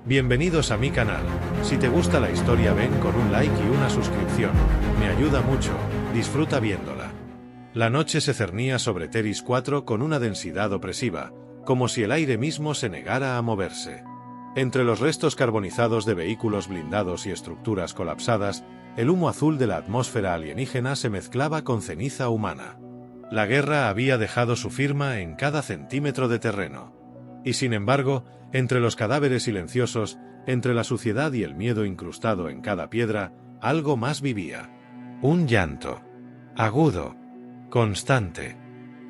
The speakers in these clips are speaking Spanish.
Bienvenidos a mi canal. Si te gusta la historia ven con un like y una suscripción. Me ayuda mucho, disfruta viéndola. La noche se cernía sobre Teris 4 con una densidad opresiva, como si el aire mismo se negara a moverse. Entre los restos carbonizados de vehículos blindados y estructuras colapsadas, el humo azul de la atmósfera alienígena se mezclaba con ceniza humana. La guerra había dejado su firma en cada centímetro de terreno. Y sin embargo, entre los cadáveres silenciosos, entre la suciedad y el miedo incrustado en cada piedra, algo más vivía. Un llanto. Agudo. Constante.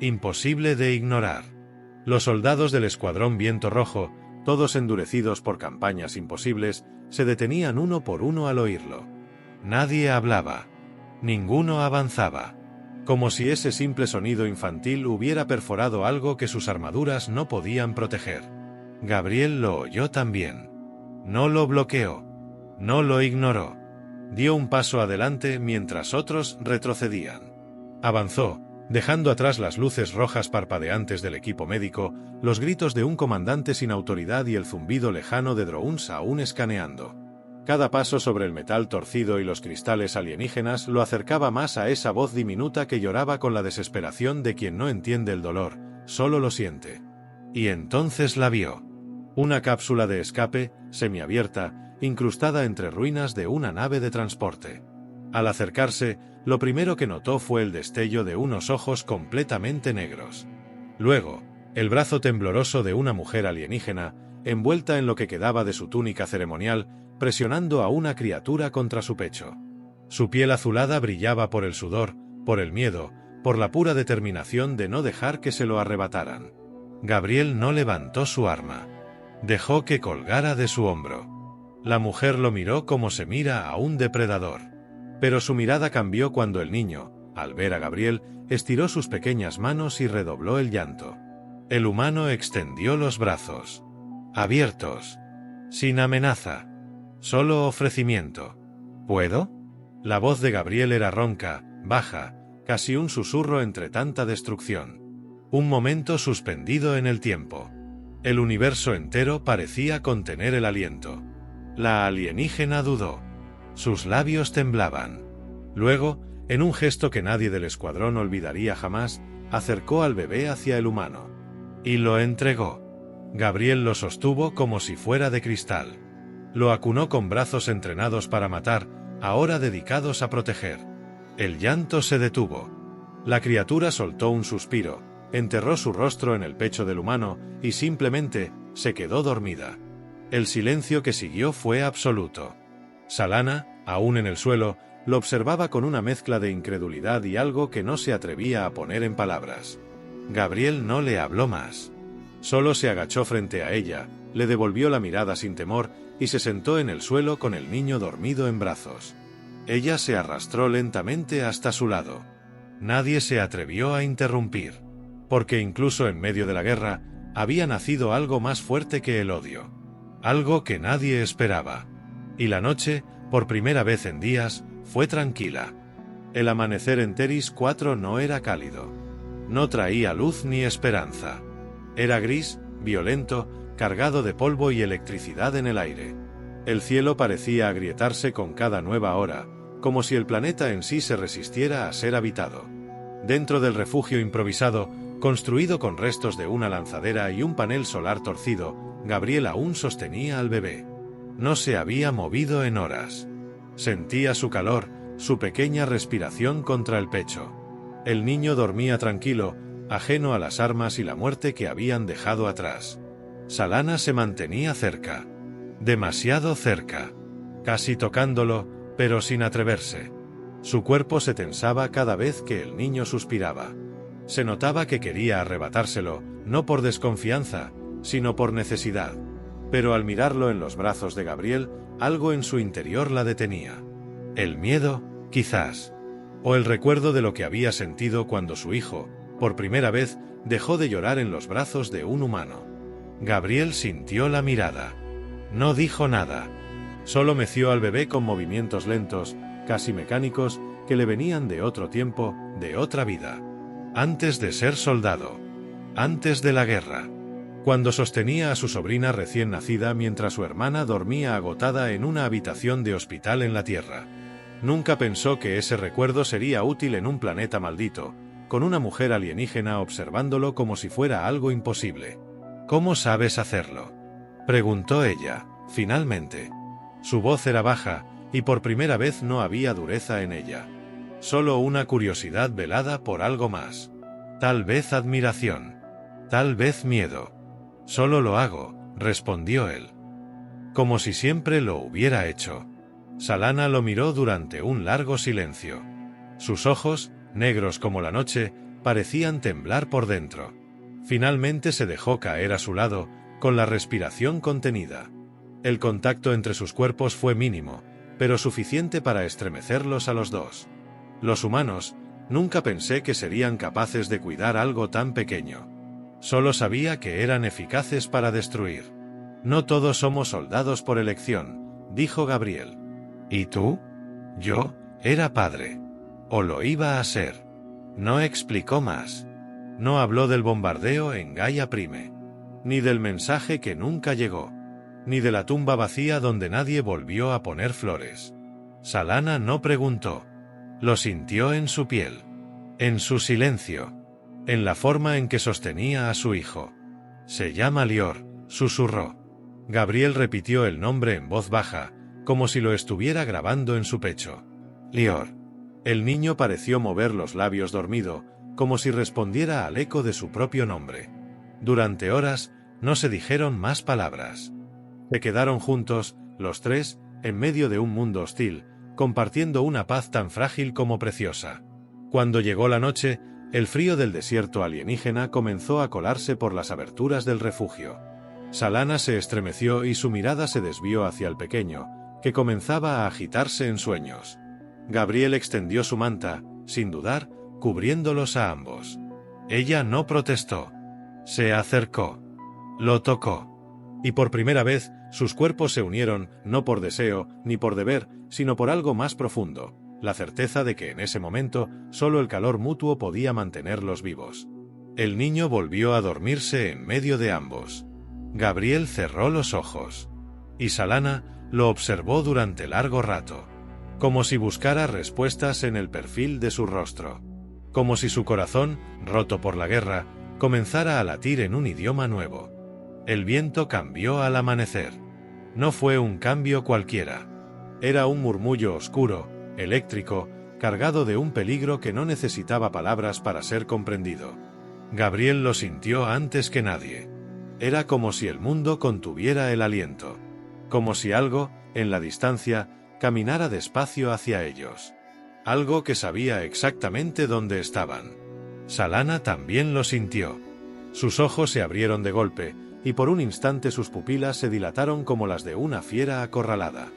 Imposible de ignorar. Los soldados del Escuadrón Viento Rojo, todos endurecidos por campañas imposibles, se detenían uno por uno al oírlo. Nadie hablaba. Ninguno avanzaba. Como si ese simple sonido infantil hubiera perforado algo que sus armaduras no podían proteger. Gabriel lo oyó también. No lo bloqueó. No lo ignoró. Dio un paso adelante mientras otros retrocedían. Avanzó, dejando atrás las luces rojas parpadeantes del equipo médico, los gritos de un comandante sin autoridad y el zumbido lejano de drones aún escaneando. Cada paso sobre el metal torcido y los cristales alienígenas lo acercaba más a esa voz diminuta que lloraba con la desesperación de quien no entiende el dolor, solo lo siente. Y entonces la vio. Una cápsula de escape, semiabierta, incrustada entre ruinas de una nave de transporte. Al acercarse, lo primero que notó fue el destello de unos ojos completamente negros. Luego, el brazo tembloroso de una mujer alienígena, envuelta en lo que quedaba de su túnica ceremonial, presionando a una criatura contra su pecho. Su piel azulada brillaba por el sudor, por el miedo, por la pura determinación de no dejar que se lo arrebataran. Gabriel no levantó su arma. Dejó que colgara de su hombro. La mujer lo miró como se mira a un depredador. Pero su mirada cambió cuando el niño, al ver a Gabriel, estiró sus pequeñas manos y redobló el llanto. El humano extendió los brazos. Abiertos. Sin amenaza. Solo ofrecimiento. ¿Puedo? La voz de Gabriel era ronca, baja, casi un susurro entre tanta destrucción. Un momento suspendido en el tiempo. El universo entero parecía contener el aliento. La alienígena dudó. Sus labios temblaban. Luego, en un gesto que nadie del escuadrón olvidaría jamás, acercó al bebé hacia el humano. Y lo entregó. Gabriel lo sostuvo como si fuera de cristal. Lo acunó con brazos entrenados para matar, ahora dedicados a proteger. El llanto se detuvo. La criatura soltó un suspiro, enterró su rostro en el pecho del humano y simplemente se quedó dormida. El silencio que siguió fue absoluto. Salana, aún en el suelo, lo observaba con una mezcla de incredulidad y algo que no se atrevía a poner en palabras. Gabriel no le habló más. Solo se agachó frente a ella, le devolvió la mirada sin temor y se sentó en el suelo con el niño dormido en brazos. Ella se arrastró lentamente hasta su lado. Nadie se atrevió a interrumpir, porque incluso en medio de la guerra, había nacido algo más fuerte que el odio. Algo que nadie esperaba. Y la noche, por primera vez en días, fue tranquila. El amanecer en Teris 4 no era cálido. No traía luz ni esperanza. Era gris, violento, cargado de polvo y electricidad en el aire. El cielo parecía agrietarse con cada nueva hora, como si el planeta en sí se resistiera a ser habitado. Dentro del refugio improvisado, construido con restos de una lanzadera y un panel solar torcido, Gabriel aún sostenía al bebé. No se había movido en horas. Sentía su calor, su pequeña respiración contra el pecho. El niño dormía tranquilo, ajeno a las armas y la muerte que habían dejado atrás. Salana se mantenía cerca. Demasiado cerca. Casi tocándolo, pero sin atreverse. Su cuerpo se tensaba cada vez que el niño suspiraba. Se notaba que quería arrebatárselo, no por desconfianza, sino por necesidad. Pero al mirarlo en los brazos de Gabriel, algo en su interior la detenía. El miedo, quizás. O el recuerdo de lo que había sentido cuando su hijo, por primera vez, dejó de llorar en los brazos de un humano. Gabriel sintió la mirada. No dijo nada. Solo meció al bebé con movimientos lentos, casi mecánicos, que le venían de otro tiempo, de otra vida. Antes de ser soldado. Antes de la guerra. cuando sostenía a su sobrina recién nacida mientras su hermana dormía agotada en una habitación de hospital en la Tierra. Nunca pensó que ese recuerdo sería útil en un planeta maldito, con una mujer alienígena observándolo como si fuera algo imposible. ¿Cómo sabes hacerlo?, preguntó ella, finalmente. Su voz era baja, y por primera vez no había dureza en ella. Solo una curiosidad velada por algo más. Tal vez admiración. Tal vez miedo. Solo lo hago, respondió él. Como si siempre lo hubiera hecho. Salana lo miró durante un largo silencio. Sus ojos, negros como la noche, parecían temblar por dentro. Finalmente se dejó caer a su lado, con la respiración contenida. El contacto entre sus cuerpos fue mínimo, pero suficiente para estremecerlos a los dos. Los humanos, nunca pensé que serían capaces de cuidar algo tan pequeño. Solo sabía que eran eficaces para destruir. No todos somos soldados por elección, dijo Gabriel. ¿Y tú? Yo, era padre. O lo iba a ser. No explicó más. No habló del bombardeo en Gaia Prime. Ni del mensaje que nunca llegó. Ni de la tumba vacía donde nadie volvió a poner flores. Salana no preguntó. Lo sintió en su piel. En su silencio. En la forma en que sostenía a su hijo. Se llama Lior, susurró. Gabriel repitió el nombre en voz baja, como si lo estuviera grabando en su pecho. Lior. El niño pareció mover los labios dormido, como si respondiera al eco de su propio nombre. Durante horas, no se dijeron más palabras. Se quedaron juntos, los tres, en medio de un mundo hostil, compartiendo una paz tan frágil como preciosa. Cuando llegó la noche, el frío del desierto alienígena comenzó a colarse por las aberturas del refugio. Salana se estremeció y su mirada se desvió hacia el pequeño, que comenzaba a agitarse en sueños. Gabriel extendió su manta, sin dudar, cubriéndolos a ambos. Ella no protestó. Se acercó. Lo tocó. Y por primera vez, sus cuerpos se unieron, no por deseo, ni por deber, sino por algo más profundo, la certeza de que en ese momento, solo el calor mutuo podía mantenerlos vivos. El niño volvió a dormirse en medio de ambos. Gabriel cerró los ojos. Y Salana lo observó durante largo rato. Como si buscara respuestas en el perfil de su rostro. Como si su corazón, roto por la guerra, comenzara a latir en un idioma nuevo. El viento cambió al amanecer. No fue un cambio cualquiera. Era un murmullo oscuro, eléctrico, cargado de un peligro que no necesitaba palabras para ser comprendido. Gabriel lo sintió antes que nadie. Era como si el mundo contuviera el aliento. Como si algo, en la distancia, caminara despacio hacia ellos. Algo que sabía exactamente dónde estaban. Salana también lo sintió. Sus ojos se abrieron de golpe, y por un instante sus pupilas se dilataron como las de una fiera acorralada.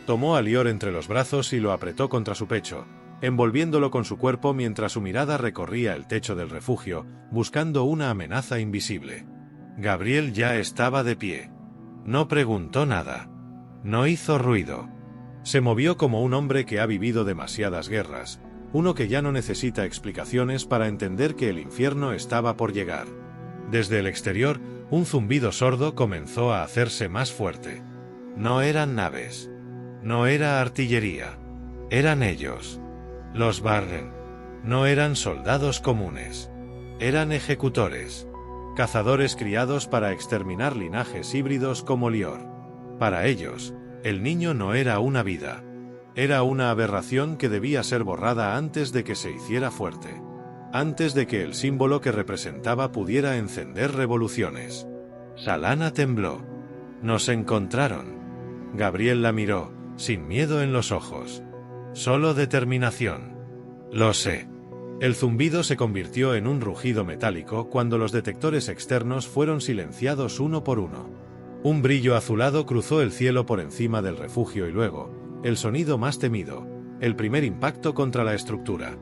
Tomó a Lior entre los brazos y lo apretó contra su pecho, envolviéndolo con su cuerpo mientras su mirada recorría el techo del refugio, buscando una amenaza invisible. Gabriel ya estaba de pie. No preguntó nada. No hizo ruido. Se movió como un hombre que ha vivido demasiadas guerras, uno que ya no necesita explicaciones para entender que el infierno estaba por llegar. Desde el exterior, un zumbido sordo comenzó a hacerse más fuerte. No eran naves. No era artillería. Eran ellos. Los Varren. No eran soldados comunes. Eran ejecutores. Cazadores criados para exterminar linajes híbridos como Lior. Para ellos, el niño no era una vida. Era una aberración que debía ser borrada antes de que se hiciera fuerte. Antes de que el símbolo que representaba pudiera encender revoluciones. Salana tembló. Nos encontraron. Gabriel la miró, sin miedo en los ojos. Solo determinación. Lo sé. El zumbido se convirtió en un rugido metálico cuando los detectores externos fueron silenciados uno por uno. Un brillo azulado cruzó el cielo por encima del refugio y luego, el sonido más temido, el primer impacto contra la estructura.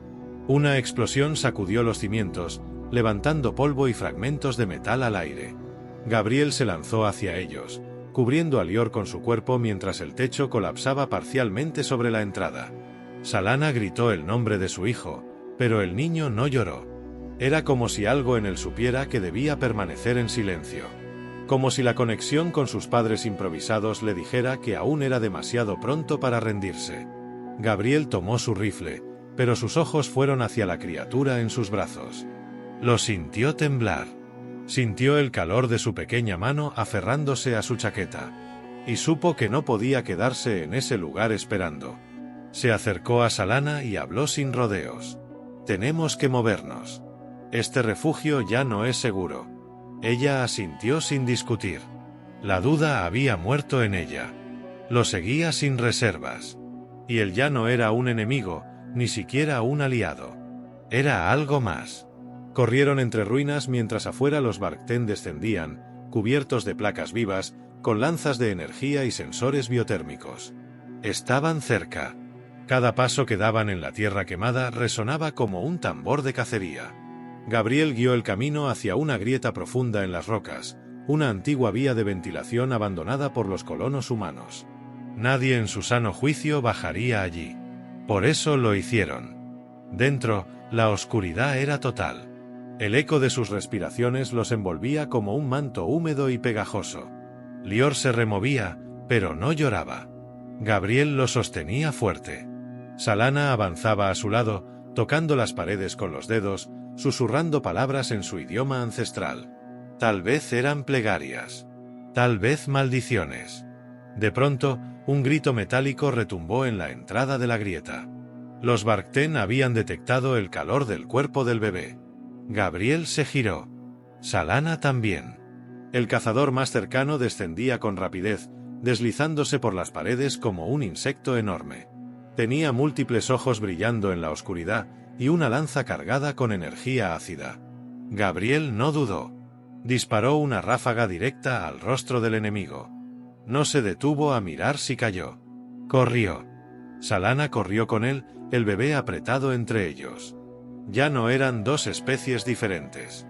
Una explosión sacudió los cimientos, levantando polvo y fragmentos de metal al aire. Gabriel se lanzó hacia ellos, cubriendo a Lior con su cuerpo mientras el techo colapsaba parcialmente sobre la entrada. Salana gritó el nombre de su hijo, pero el niño no lloró. Era como si algo en él supiera que debía permanecer en silencio. como si la conexión con sus padres improvisados le dijera que aún era demasiado pronto para rendirse. Gabriel tomó su rifle, pero sus ojos fueron hacia la criatura en sus brazos. Lo sintió temblar. Sintió el calor de su pequeña mano aferrándose a su chaqueta. Y supo que no podía quedarse en ese lugar esperando. Se acercó a Salana y habló sin rodeos. «Tenemos que movernos. Este refugio ya no es seguro». Ella asintió sin discutir. La duda había muerto en ella. Lo seguía sin reservas. Y él ya no era un enemigo, ni siquiera un aliado. Era algo más. Corrieron entre ruinas mientras afuera los Barkten descendían, cubiertos de placas vivas, con lanzas de energía y sensores biotérmicos. Estaban cerca. Cada paso que daban en la tierra quemada resonaba como un tambor de cacería. Gabriel guió el camino hacia una grieta profunda en las rocas, una antigua vía de ventilación abandonada por los colonos humanos. Nadie en su sano juicio bajaría allí. Por eso lo hicieron. Dentro, la oscuridad era total. El eco de sus respiraciones los envolvía como un manto húmedo y pegajoso. Lior se removía, pero no lloraba. Gabriel lo sostenía fuerte. Salana avanzaba a su lado, tocando las paredes con los dedos, susurrando palabras en su idioma ancestral. Tal vez eran plegarias. Tal vez maldiciones. De pronto, un grito metálico retumbó en la entrada de la grieta. Los Barkten habían detectado el calor del cuerpo del bebé. Gabriel se giró. Salana también. El cazador más cercano descendía con rapidez, deslizándose por las paredes como un insecto enorme. Tenía múltiples ojos brillando en la oscuridad y una lanza cargada con energía ácida. Gabriel no dudó. Disparó una ráfaga directa al rostro del enemigo. No se detuvo a mirar si cayó. Corrió. Salana corrió con él, el bebé apretado entre ellos. Ya no eran dos especies diferentes.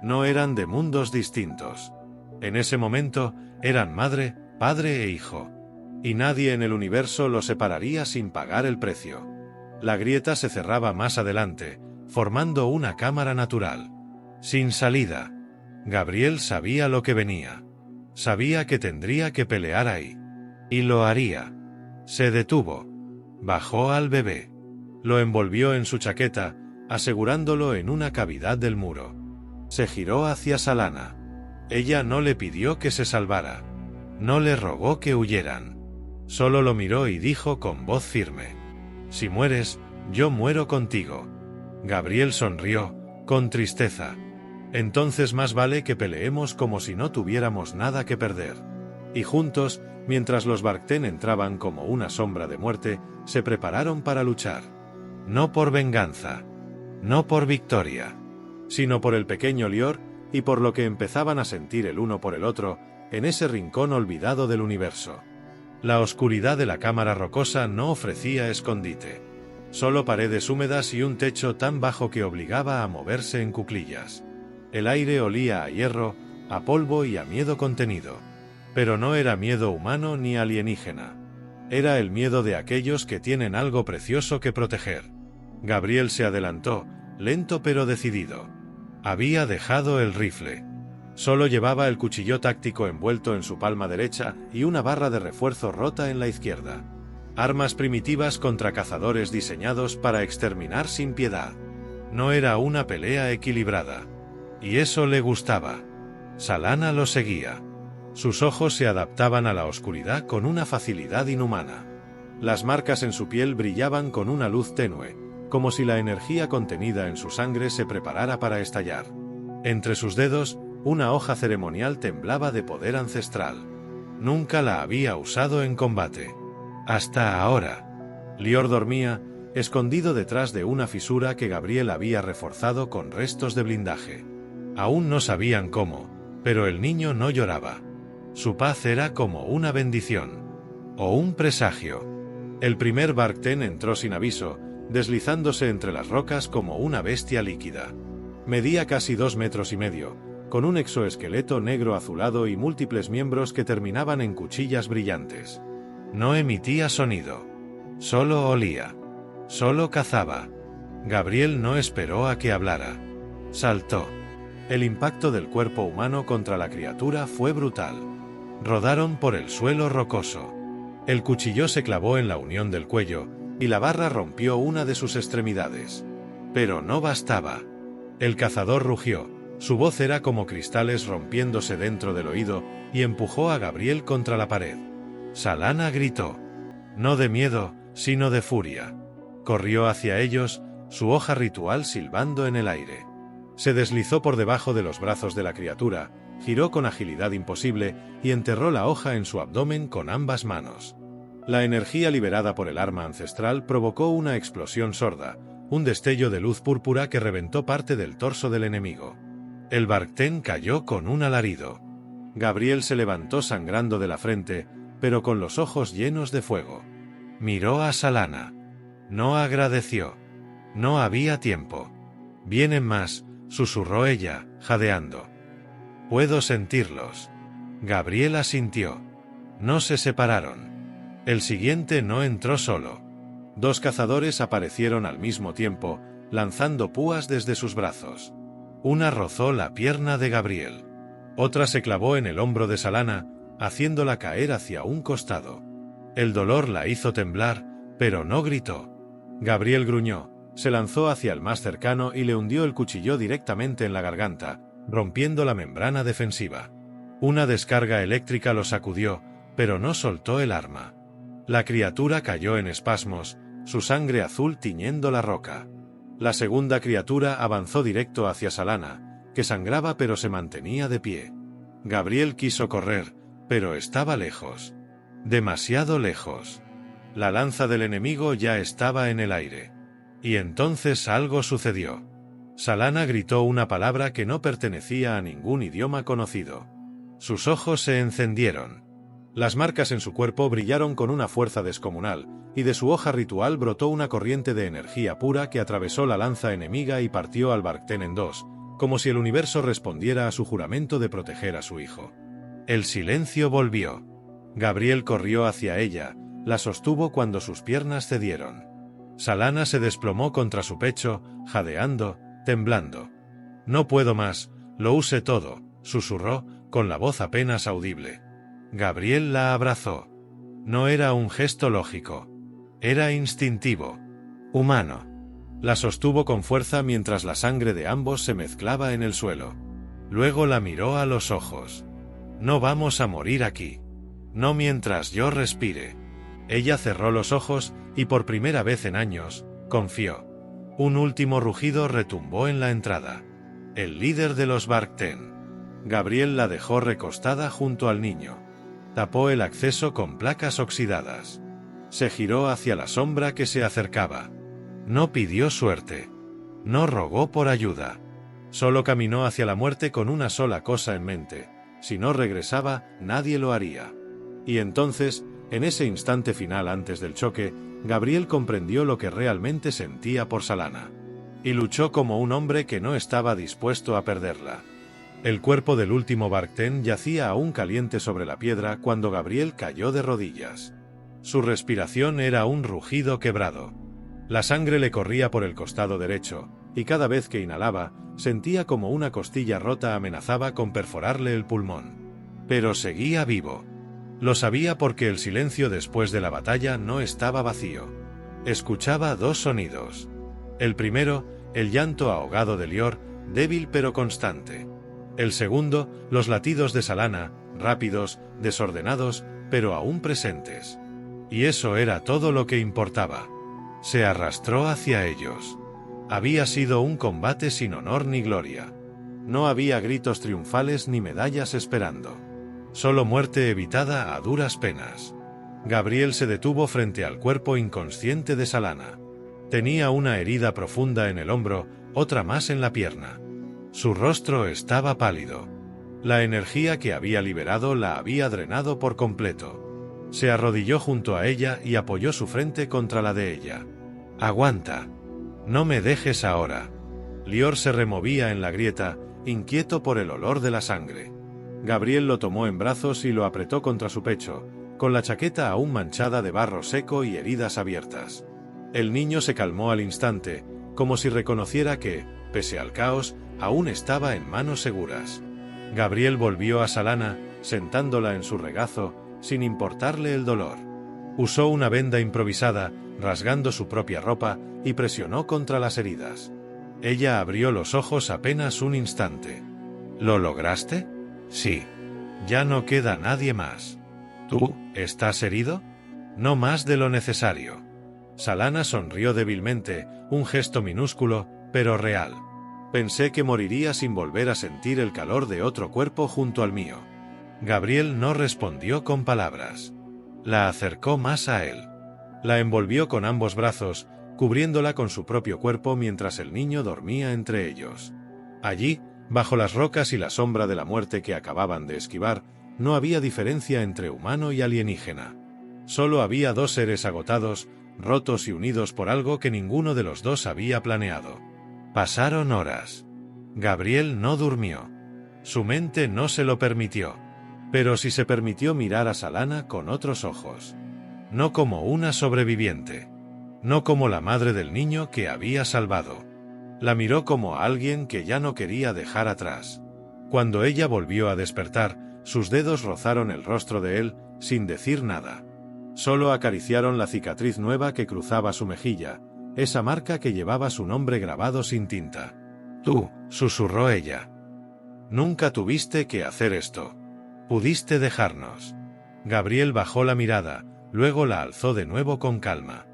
No eran de mundos distintos. En ese momento, eran madre, padre e hijo. Y nadie en el universo los separaría sin pagar el precio. La grieta se cerraba más adelante, formando una cámara natural. Sin salida. Gabriel sabía lo que venía. Sabía que tendría que pelear ahí. Y lo haría. Se detuvo. Bajó al bebé. Lo envolvió en su chaqueta, asegurándolo en una cavidad del muro. Se giró hacia Salana. Ella no le pidió que se salvara. No le rogó que huyeran. Solo lo miró y dijo con voz firme: «Si mueres, yo muero contigo». Gabriel sonrió, con tristeza. «Entonces más vale que peleemos como si no tuviéramos nada que perder». Y juntos, mientras los Barkten entraban como una sombra de muerte, se prepararon para luchar. No por venganza. No por victoria. Sino por el pequeño Lior, y por lo que empezaban a sentir el uno por el otro, en ese rincón olvidado del universo. La oscuridad de la cámara rocosa no ofrecía escondite. Solo paredes húmedas y un techo tan bajo que obligaba a moverse en cuclillas. El aire olía a hierro, a polvo y a miedo contenido. Pero no era miedo humano ni alienígena. Era el miedo de aquellos que tienen algo precioso que proteger. Gabriel se adelantó, lento pero decidido. Había dejado el rifle. Solo llevaba el cuchillo táctico envuelto en su palma derecha y una barra de refuerzo rota en la izquierda. Armas primitivas contra cazadores diseñados para exterminar sin piedad. No era una pelea equilibrada. Y eso le gustaba. Salana lo seguía. Sus ojos se adaptaban a la oscuridad con una facilidad inhumana. Las marcas en su piel brillaban con una luz tenue, como si la energía contenida en su sangre se preparara para estallar. Entre sus dedos, una hoja ceremonial temblaba de poder ancestral. Nunca la había usado en combate. Hasta ahora. Lior dormía, escondido detrás de una fisura que Gabriel había reforzado con restos de blindaje. Aún no sabían cómo, pero el niño no lloraba. Su paz era como una bendición. O un presagio. El primer Barkten entró sin aviso, deslizándose entre las rocas como una bestia líquida. Medía casi 2,5 metros, con un exoesqueleto negro azulado y múltiples miembros que terminaban en cuchillas brillantes. No emitía sonido. Solo olía. Solo cazaba. Gabriel no esperó a que hablara. Saltó. El impacto del cuerpo humano contra la criatura fue brutal. Rodaron por el suelo rocoso. El cuchillo se clavó en la unión del cuello, y la barra rompió una de sus extremidades. Pero no bastaba. El cazador rugió, su voz era como cristales rompiéndose dentro del oído, y empujó a Gabriel contra la pared. Salana gritó. No de miedo, sino de furia. Corrió hacia ellos, su hoja ritual silbando en el aire. Se deslizó por debajo de los brazos de la criatura, giró con agilidad imposible y enterró la hoja en su abdomen con ambas manos. La energía liberada por el arma ancestral provocó una explosión sorda, un destello de luz púrpura que reventó parte del torso del enemigo. El Barkthen cayó con un alarido. Gabriel se levantó sangrando de la frente, pero con los ojos llenos de fuego. Miró a Salana. No agradeció. No había tiempo. Vienen más, susurró ella, jadeando. Puedo sentirlos. Gabriel asintió. No se separaron. El siguiente no entró solo. Dos cazadores aparecieron al mismo tiempo, lanzando púas desde sus brazos. Una rozó la pierna de Gabriel. Otra se clavó en el hombro de Salana, haciéndola caer hacia un costado. El dolor la hizo temblar, pero no gritó. Gabriel gruñó, se lanzó hacia el más cercano y le hundió el cuchillo directamente en la garganta, rompiendo la membrana defensiva. Una descarga eléctrica lo sacudió, pero no soltó el arma. La criatura cayó en espasmos, su sangre azul tiñendo la roca. La segunda criatura avanzó directo hacia Salana, que sangraba pero se mantenía de pie. Gabriel quiso correr, pero estaba lejos. Demasiado lejos. La lanza del enemigo ya estaba en el aire. Y entonces algo sucedió. Salana gritó una palabra que no pertenecía a ningún idioma conocido. Sus ojos se encendieron. Las marcas en su cuerpo brillaron con una fuerza descomunal, y de su hoja ritual brotó una corriente de energía pura que atravesó la lanza enemiga y partió al Barkthen en dos, como si el universo respondiera a su juramento de proteger a su hijo. El silencio volvió. Gabriel corrió hacia ella, la sostuvo cuando sus piernas cedieron. Salana se desplomó contra su pecho, jadeando, temblando. No puedo más, lo use todo, susurró, con la voz apenas audible. Gabriel la abrazó. No era un gesto lógico. Era instintivo. Humano. La sostuvo con fuerza mientras la sangre de ambos se mezclaba en el suelo. Luego la miró a los ojos. No vamos a morir aquí. No mientras yo respire. Ella cerró los ojos y por primera vez en años, confió. Un último rugido retumbó en la entrada. El líder de los Barkthen. Gabriel la dejó recostada junto al niño. Tapó el acceso con placas oxidadas. Se giró hacia la sombra que se acercaba. No pidió suerte. No rogó por ayuda. Solo caminó hacia la muerte con una sola cosa en mente. Si no regresaba, nadie lo haría. Y entonces, en ese instante final antes del choque, Gabriel comprendió lo que realmente sentía por Salana. Y luchó como un hombre que no estaba dispuesto a perderla. El cuerpo del último Barkthen yacía aún caliente sobre la piedra cuando Gabriel cayó de rodillas. Su respiración era un rugido quebrado. La sangre le corría por el costado derecho, y cada vez que inhalaba, sentía como una costilla rota amenazaba con perforarle el pulmón. Pero seguía vivo. Lo sabía porque el silencio después de la batalla no estaba vacío. Escuchaba dos sonidos. El primero, el llanto ahogado de Lior, débil pero constante. El segundo, los latidos de Salana, rápidos, desordenados, pero aún presentes. Y eso era todo lo que importaba. Se arrastró hacia ellos. Había sido un combate sin honor ni gloria. No había gritos triunfales ni medallas esperando. Solo muerte evitada a duras penas. Gabriel se detuvo frente al cuerpo inconsciente de Salana. Tenía una herida profunda en el hombro, otra más en la pierna. Su rostro estaba pálido. La energía que había liberado la había drenado por completo. Se arrodilló junto a ella y apoyó su frente contra la de ella. «Aguanta. No me dejes ahora». Lior se removía en la grieta, inquieto por el olor de la sangre. Gabriel lo tomó en brazos y lo apretó contra su pecho, con la chaqueta aún manchada de barro seco y heridas abiertas. El niño se calmó al instante, como si reconociera que, pese al caos, Aún estaba en manos seguras. Gabriel volvió a Salana, sentándola en su regazo, sin importarle el dolor. Usó una venda improvisada, rasgando su propia ropa, y presionó contra las heridas. Ella abrió los ojos apenas un instante. ¿Lo lograste? Sí. Ya no queda nadie más. ¿Tú estás herido? No más de lo necesario. Salana sonrió débilmente, un gesto minúsculo, pero real. Pensé que moriría sin volver a sentir el calor de otro cuerpo junto al mío. Gabriel no respondió con palabras. La acercó más a él. La envolvió con ambos brazos, cubriéndola con su propio cuerpo mientras el niño dormía entre ellos. Allí, bajo las rocas y la sombra de la muerte que acababan de esquivar, no había diferencia entre humano y alienígena. Solo había dos seres agotados, rotos y unidos por algo que ninguno de los dos había planeado. Pasaron horas. Gabriel no durmió. Su mente no se lo permitió. Pero sí se permitió mirar a Salana con otros ojos. No como una sobreviviente. No como la madre del niño que había salvado. La miró como a alguien que ya no quería dejar atrás. Cuando ella volvió a despertar, sus dedos rozaron el rostro de él, sin decir nada. Solo acariciaron la cicatriz nueva que cruzaba su mejilla, esa marca que llevaba su nombre grabado sin tinta. Tú, susurró ella. Nunca tuviste que hacer esto. Pudiste dejarnos. Gabriel bajó la mirada, luego la alzó de nuevo con calma.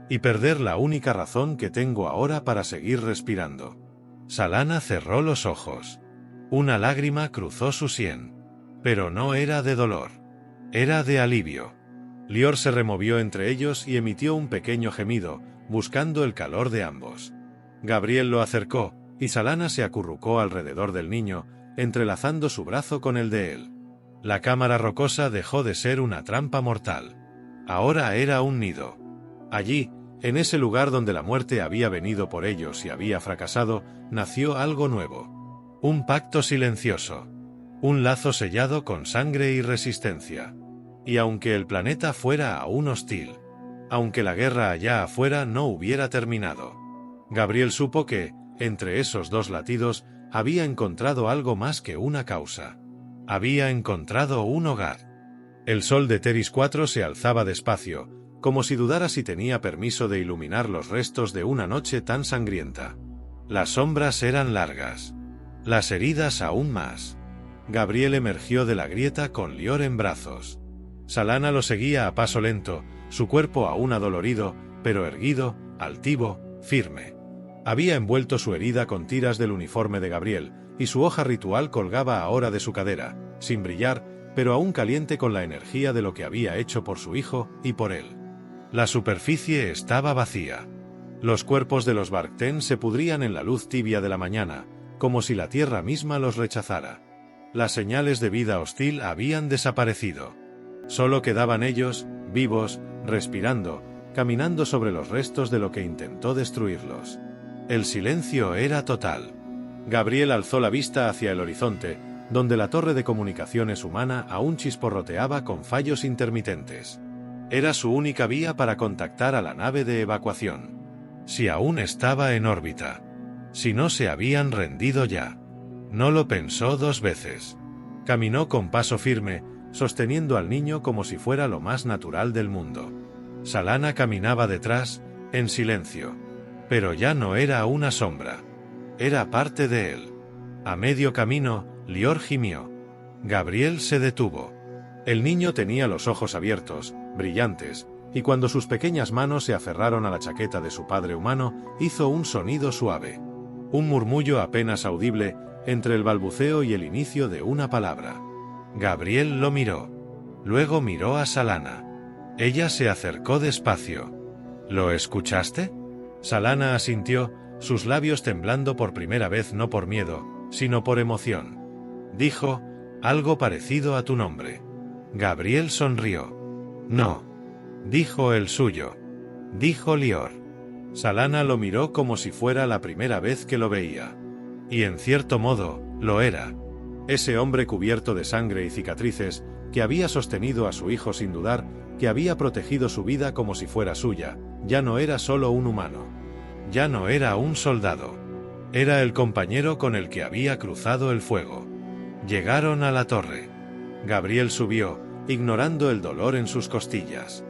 Y perder la única razón que tengo ahora para seguir respirando. Salana cerró los ojos. Una lágrima cruzó su sien. Pero no era de dolor. Era de alivio. Lior se removió entre ellos y emitió un pequeño gemido, buscando el calor de ambos. Gabriel lo acercó, y Salana se acurrucó alrededor del niño, entrelazando su brazo con el de él. La cámara rocosa dejó de ser una trampa mortal. Ahora era un nido. Allí, en ese lugar donde la muerte había venido por ellos y había fracasado, nació algo nuevo. Un pacto silencioso. Un lazo sellado con sangre y resistencia. Y aunque el planeta fuera aún hostil, aunque la guerra allá afuera no hubiera terminado, Gabriel supo que, entre esos dos latidos, había encontrado algo más que una causa. Había encontrado un hogar. El sol de Teris 4 se alzaba despacio, como si dudara si tenía permiso de iluminar los restos de una noche tan sangrienta. Las sombras eran largas. Las heridas aún más. Gabriel emergió de la grieta con Lior en brazos. Salana lo seguía a paso lento, su cuerpo aún adolorido, pero erguido, altivo, firme. Había envuelto su herida con tiras del uniforme de Gabriel, y su hoja ritual colgaba ahora de su cadera, sin brillar, pero aún caliente con la energía de lo que había hecho por su hijo y por él. La superficie estaba vacía. Los cuerpos de los Barkten se pudrían en la luz tibia de la mañana, como si la tierra misma los rechazara. Las señales de vida hostil habían desaparecido. Solo quedaban ellos, vivos, respirando, caminando sobre los restos de lo que intentó destruirlos. El silencio era total. Gabriel alzó la vista hacia el horizonte, donde la torre de comunicaciones humana aún chisporroteaba con fallos intermitentes. Era su única vía para contactar a la nave de evacuación. Si aún estaba en órbita. Si no se habían rendido ya. No lo pensó dos veces. Caminó con paso firme, sosteniendo al niño como si fuera lo más natural del mundo. Salana caminaba detrás, en silencio. Pero ya no era una sombra. Era parte de él. A medio camino, Lior gimió. Gabriel se detuvo. El niño tenía los ojos abiertos, brillantes, y cuando sus pequeñas manos se aferraron a la chaqueta de su padre humano, hizo un sonido suave. Un murmullo apenas audible, entre el balbuceo y el inicio de una palabra. Gabriel lo miró. Luego miró a Salana. Ella se acercó despacio. ¿Lo escuchaste? Salana asintió, sus labios temblando por primera vez no por miedo, sino por emoción. Dijo, algo parecido a tu nombre. Gabriel sonrió. No. Dijo el suyo. Dijo Lior. Salana lo miró como si fuera la primera vez que lo veía. Y en cierto modo, lo era. Ese hombre cubierto de sangre y cicatrices, que había sostenido a su hijo sin dudar, que había protegido su vida como si fuera suya, ya no era solo un humano. Ya no era un soldado. Era el compañero con el que había cruzado el fuego. Llegaron a la torre. Gabriel subió, ignorando el dolor en sus costillas.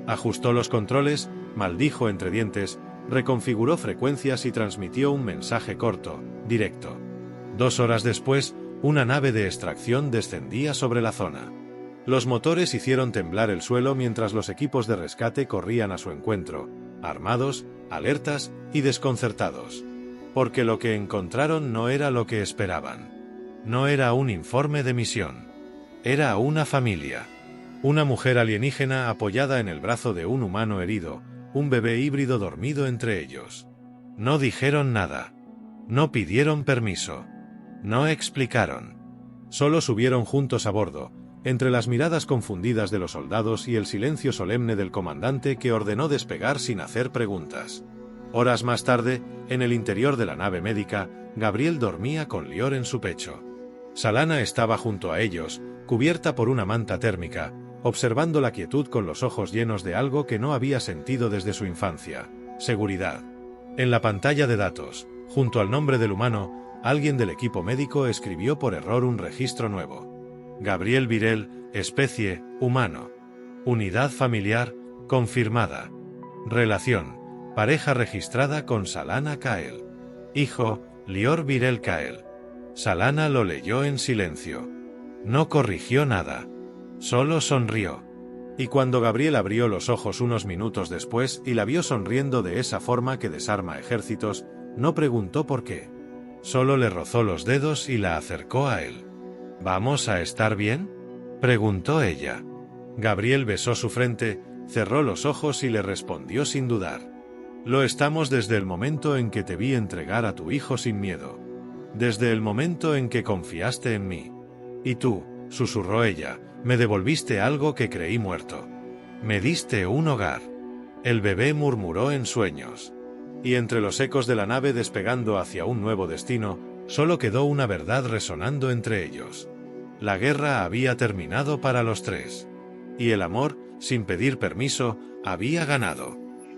Ajustó los controles, maldijo entre dientes, reconfiguró frecuencias y transmitió un mensaje corto, directo. 2 horas después, una nave de extracción descendía sobre la zona. Los motores hicieron temblar el suelo mientras los equipos de rescate corrían a su encuentro, armados, alertas y desconcertados. Porque lo que encontraron no era lo que esperaban. No era un informe de misión. Era una familia. Una mujer alienígena apoyada en el brazo de un humano herido, un bebé híbrido dormido entre ellos. No dijeron nada. No pidieron permiso. No explicaron. Solo subieron juntos a bordo, entre las miradas confundidas de los soldados y el silencio solemne del comandante que ordenó despegar sin hacer preguntas. Horas más tarde, en el interior de la nave médica, Gabriel dormía con Lior en su pecho. Salana estaba junto a ellos, cubierta por una manta térmica, observando la quietud con los ojos llenos de algo que no había sentido desde su infancia: seguridad. En la pantalla de datos, junto al nombre del humano, alguien del equipo médico escribió por error un registro nuevo. Gabriel Virel, especie, humano. Unidad familiar, confirmada. Relación, pareja registrada con Salana Kael. Hijo, Lior Virel Kael. Salana lo leyó en silencio. No corrigió nada. Solo sonrió. Y cuando Gabriel abrió los ojos unos minutos después y la vio sonriendo de esa forma que desarma ejércitos, no preguntó por qué. Solo le rozó los dedos y la acercó a él. ¿Vamos a estar bien?, preguntó ella. Gabriel besó su frente, cerró los ojos y le respondió sin dudar. Lo estamos desde el momento en que te vi entregar a tu hijo sin miedo. Desde el momento en que confiaste en mí. Y tú, susurró ella, me devolviste algo que creí muerto. Me diste un hogar. El bebé murmuró en sueños. Y entre los ecos de la nave despegando hacia un nuevo destino, solo quedó una verdad resonando entre ellos. La guerra había terminado para los tres. Y el amor, sin pedir permiso, había ganado.